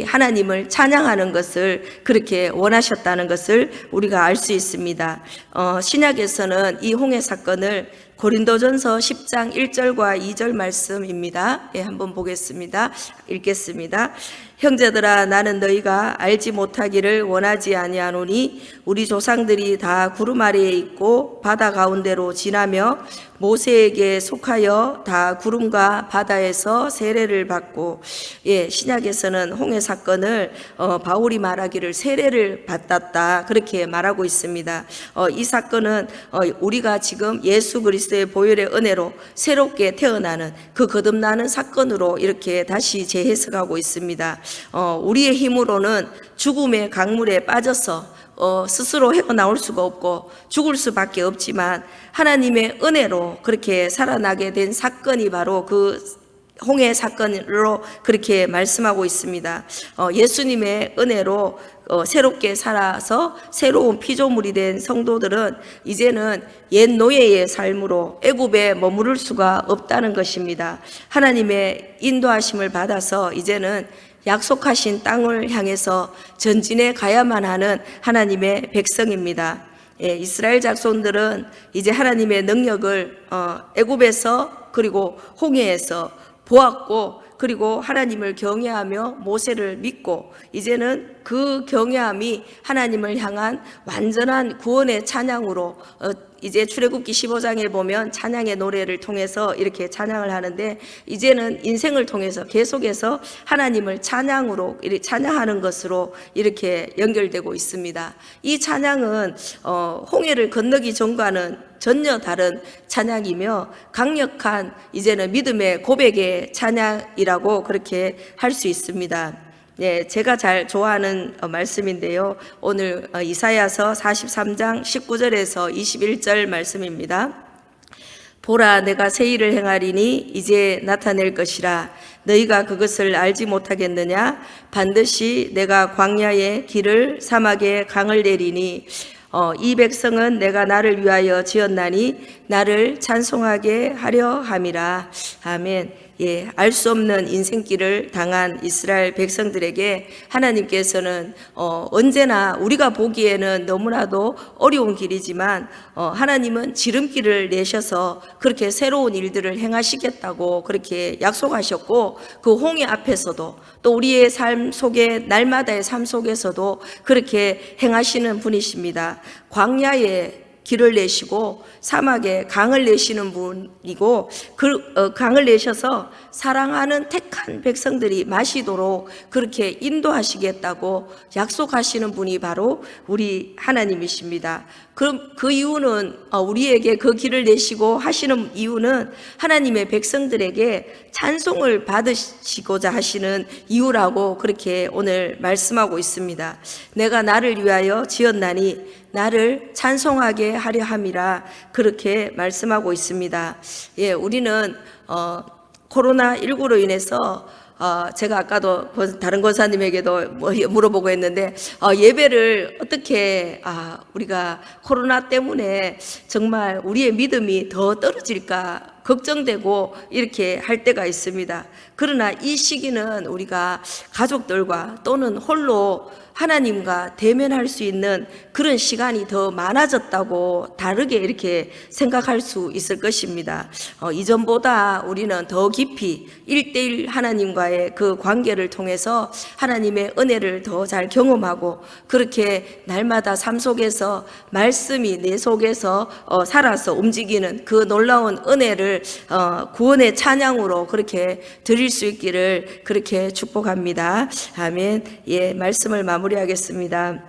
하나님을 찬양하는 것을 그렇게 원하셨다는 것을 우리가 알 수 있습니다. 신약에서는 이 홍해 사건을 고린도전서 10장 1절과 2절 말씀입니다. 예, 한번 보겠습니다. 읽겠습니다. 형제들아, 나는 너희가 알지 못하기를 원하지 아니하노니 우리 조상들이 다 구름 아래에 있고 바다 가운데로 지나며 모세에게 속하여 다 구름과 바다에서 세례를 받고, 예, 신약에서는 홍해 사건을 바울이 말하기를 세례를 받았다 그렇게 말하고 있습니다. 이 사건은 우리가 지금 예수 그리스도의 보혈의 은혜로 새롭게 태어나는 그 거듭나는 사건으로 이렇게 다시 재해석하고 있습니다. 우리의 힘으로는 죽음의 강물에 빠져서 스스로 헤어나올 수가 없고 죽을 수밖에 없지만 하나님의 은혜로 그렇게 살아나게 된 사건이 바로 그 홍해 사건으로 그렇게 말씀하고 있습니다. 예수님의 은혜로 새롭게 살아서 새로운 피조물이 된 성도들은 이제는 옛 노예의 삶으로 애굽에 머무를 수가 없다는 것입니다. 하나님의 인도하심을 받아서 이제는 약속하신 땅을 향해서 전진해 가야만 하는 하나님의 백성입니다. 예, 이스라엘 자손들은 이제 하나님의 능력을 애굽에서 그리고 홍해에서 보았고, 그리고 하나님을 경외하며 모세를 믿고 이제는 그 경외함이 하나님을 향한 완전한 구원의 찬양으로 이제 출애굽기 15장에 보면 찬양의 노래를 통해서 이렇게 찬양을 하는데 이제는 인생을 통해서 계속해서 하나님을 찬양으로 찬양하는 것으로 이렇게 연결되고 있습니다. 이 찬양은 홍해를 건너기 전과는 전혀 다른 찬양이며 강력한 이제는 믿음의 고백의 찬양이라고 그렇게 할 수 있습니다. 네, 제가 잘 좋아하는 말씀인데요. 오늘 이사야서 43장 19절에서 21절 말씀입니다. 보라, 내가 새 일을 행하리니 이제 나타낼 것이라. 너희가 그것을 알지 못하겠느냐? 반드시 내가 광야에 길을 사막에 강을 내리니 이 백성은 내가 나를 위하여 지었나니 나를 찬송하게 하려 함이라. 아멘. 예, 알 수 없는 인생길을 당한 이스라엘 백성들에게 하나님께서는 언제나 우리가 보기에는 너무나도 어려운 길이지만 하나님은 지름길을 내셔서 그렇게 새로운 일들을 행하시겠다고 그렇게 약속하셨고, 그 홍해 앞에서도 또 우리의 삶 속에 날마다의 삶 속에서도 그렇게 행하시는 분이십니다. 광야에 길을 내시고 사막에 강을 내시는 분이고 강을 내셔서 사랑하는 택한 백성들이 마시도록 그렇게 인도하시겠다고 약속하시는 분이 바로 우리 하나님이십니다. 그럼 그 이유는 우리에게 그 길을 내시고 하시는 이유는 하나님의 백성들에게 찬송을 받으시고자 하시는 이유라고 그렇게 오늘 말씀하고 있습니다. 내가 나를 위하여 지었나니 나를 찬송하게 하려 함이라 그렇게 말씀하고 있습니다. 예, 우리는 코로나19로 인해서 제가 아까도 다른 권사님에게도 물어보고 했는데 예배를 어떻게 우리가 코로나 때문에 정말 우리의 믿음이 더 떨어질까 걱정되고 이렇게 할 때가 있습니다. 그러나 이 시기는 우리가 가족들과 또는 홀로 하나님과 대면할 수 있는 그런 시간이 더 많아졌다고 다르게 이렇게 생각할 수 있을 것입니다. 이전보다 우리는 더 깊이 1:1 하나님과의 그 관계를 통해서 하나님의 은혜를 더 잘 경험하고 그렇게 날마다 삶 속에서 말씀이 내 속에서 살아서 움직이는 그 놀라운 은혜를 구원의 찬양으로 그렇게 드릴 수 있기를 그렇게 축복합니다. 아멘. 예, 말씀을 마무리하겠습니다.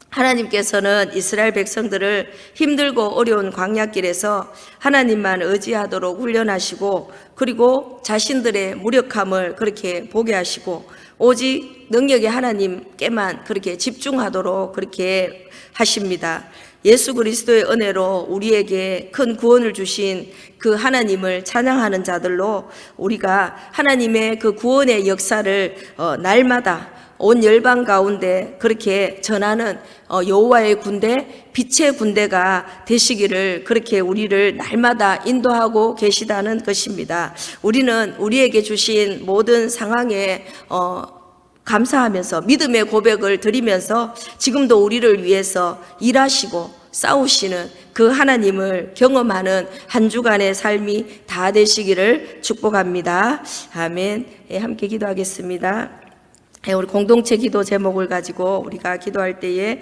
하나님께서는 이스라엘 백성들을 힘들고 어려운 광야길에서 하나님만 의지하도록 훈련하시고 그리고 자신들의 무력함을 그렇게 보게 하시고 오직 능력의 하나님께만 그렇게 집중하도록 그렇게 하십니다. 예수 그리스도의 은혜로 우리에게 큰 구원을 주신 그 하나님을 찬양하는 자들로 우리가 하나님의 그 구원의 역사를 날마다 온 열방 가운데 그렇게 전하는 여호와의 군대, 빛의 군대가 되시기를 그렇게 우리를 날마다 인도하고 계시다는 것입니다. 우리는 우리에게 주신 모든 상황에 감사하면서 믿음의 고백을 드리면서 지금도 우리를 위해서 일하시고 싸우시는 그 하나님을 경험하는 한 주간의 삶이 다 되시기를 축복합니다. 아멘. 예, 함께 기도하겠습니다. 우리 공동체 기도 제목을 가지고 우리가 기도할 때에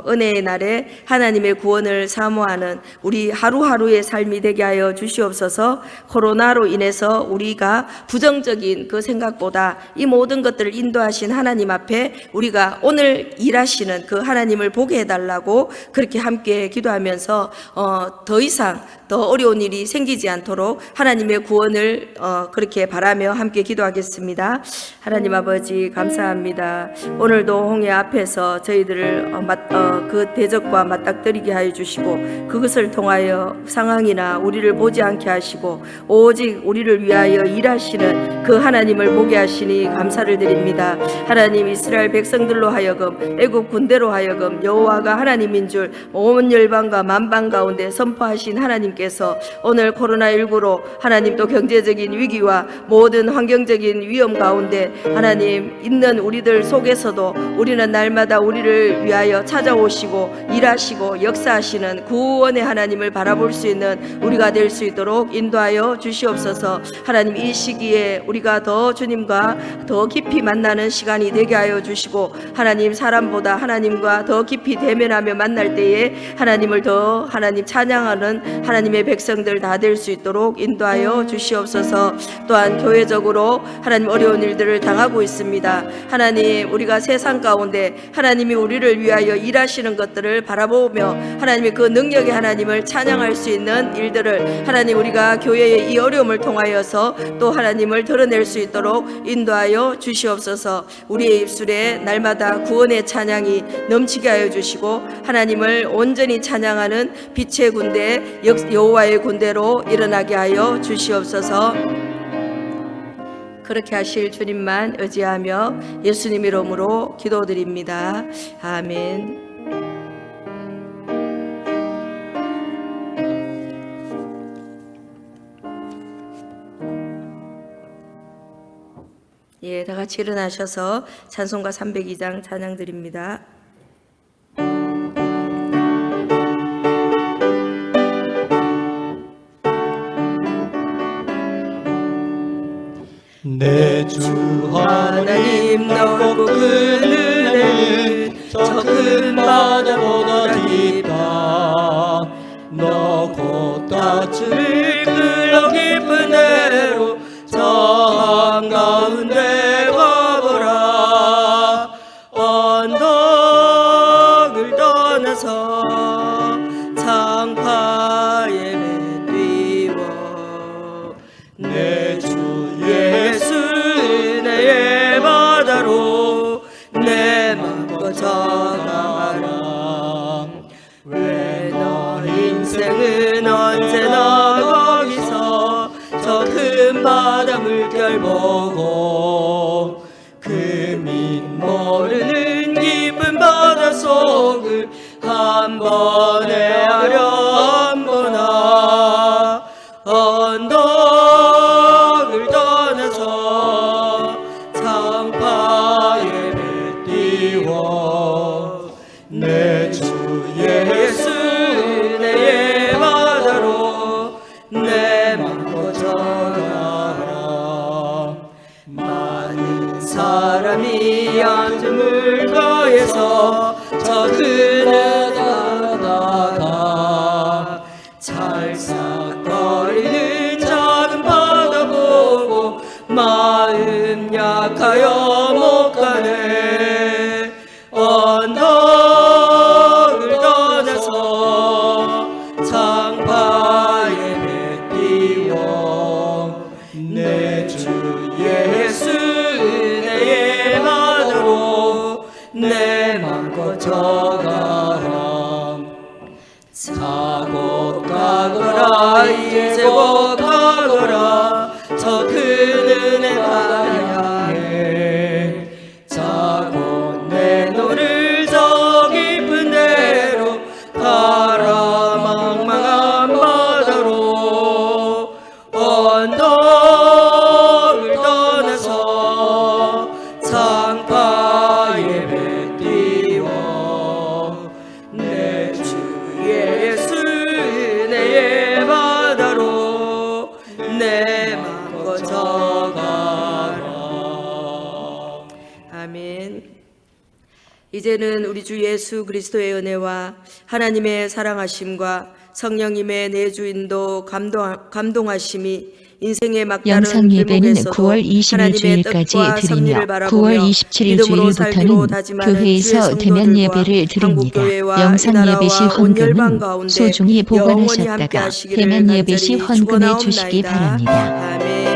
은혜의 날에 하나님의 구원을 사모하는 우리 하루하루의 삶이 되게 하여 주시옵소서. 코로나로 인해서 우리가 부정적인 그 생각보다 이 모든 것들을 인도하신 하나님 앞에 우리가 오늘 일하시는 그 하나님을 보게 해달라고 그렇게 함께 기도하면서 더 이상 더 어려운 일이 생기지 않도록 하나님의 구원을 그렇게 바라며 함께 기도하겠습니다. 하나님 아버지 감사합니다. 오늘도 홍해 앞에서 저희들을 그 대적과 맞닥뜨리게 하여 주시고 그것을 통하여 상황이나 우리를 보지 않게 하시고 오직 우리를 위하여 일하시는 그 하나님을 보게 하시니 감사를 드립니다. 하나님 이스라엘 백성들로 하여금 애국 군대로 하여금 여호와가 하나님인 줄 온 열방과 만방 가운데 선포하신 하나님께서 오늘 코로나19로 하나님 또 경제적인 위기와 모든 환경적인 위험 가운데 하나님 있는 우리들 속에서도 우리는 날마다 우리를 위하여 찾아오시고 일하시고 역사하시는 구원의 하나님을 바라볼 수 있는 우리가 될 수 있도록 인도하여 주시옵소서. 하나님 이 시기에 우리가 더 주님과 더 깊이 만나는 시간이 되게 하여 주시고 하나님 사람보다 하나님과 더 깊이 대면하며 만날 때에 하나님을 더 하나님 찬양하는 하나님의 백성들 다 될 수 있도록 인도하여 주시옵소서. 또한 교회적으로 하나님 어려운 일들을 당하고 있습니다. 하나님 우리가 세상 가운데 하나님이 우리를 위하여 일하시는 것들을 바라보며 하나님의 그 능력의 하나님을 찬양할 수 있는 일들을 하나님 우리가 교회의 이 어려움을 통하여서 또 하나님을 드러낼 수 있도록 인도하여 주시옵소서. 우리의 입술에 날마다 구원의 찬양이 넘치게 하여 주시고 하나님을 온전히 찬양하는 빛의 군대 여호와의 군대로 일어나게 하여 주시옵소서. 그렇게 하실 주님만 의지하며 예수님 이름으로 기도드립니다. 아멘. 예, 다 같이 일어나셔서 찬송가 302장 찬양 드립니다. 내 주 하나님 넓고 큰 은혜는 저 큰 바다보다 깊다. 밧줄을 끌어 깊은 데로 저 한가운데 가보라. 언덕을 떠나서 창파에 띄워 내 주 예수 은혜의 바다로 내 맘 걷어가라. 왜 너 인생은 언제나 거기서 저 큰 바다 물결 보고 그 밑 모르는 깊은 바다 속을 한 번에 아련보나. 언덕을 떠나서 창파에 띄워 내 주 예수 은혜의 바다로 내 맘 걷어가라. 많은 사람이 앉은 물가에서 저 그늘에다가 찰싹거리는 작은 바다 보고 마음 약하여 못 가네. 언덕을 떠나서 창파에 띄워 내 주 예수 은혜의 바다로 내 맘 걷어가라. 사고 가거라 이제 곧 가거라. 저 큰 은혜 받아야 해. 자고 내 노를 저 깊은 데로 가라. 망망한 바다로 언덕을 떠나서 창파에 띄워 내 주 예수 은혜의 바다로 내 맘 걷어가라. 아멘. 이제는 우리 주 예수 그리스도의 은혜와 하나님의 사랑하심과 성령님의 내주인도 감동하심이 인생의 막다른 영상 예배는 길목에서도 9월 20일주일까지 드리며 9월 27일 주일부터는 교회에서 대면 예배를 드립니다. 영상 예배 시 헌금은 소중히 보관하셨다가 대면 예배 시 헌금해 주시기 바랍니다. 아멘.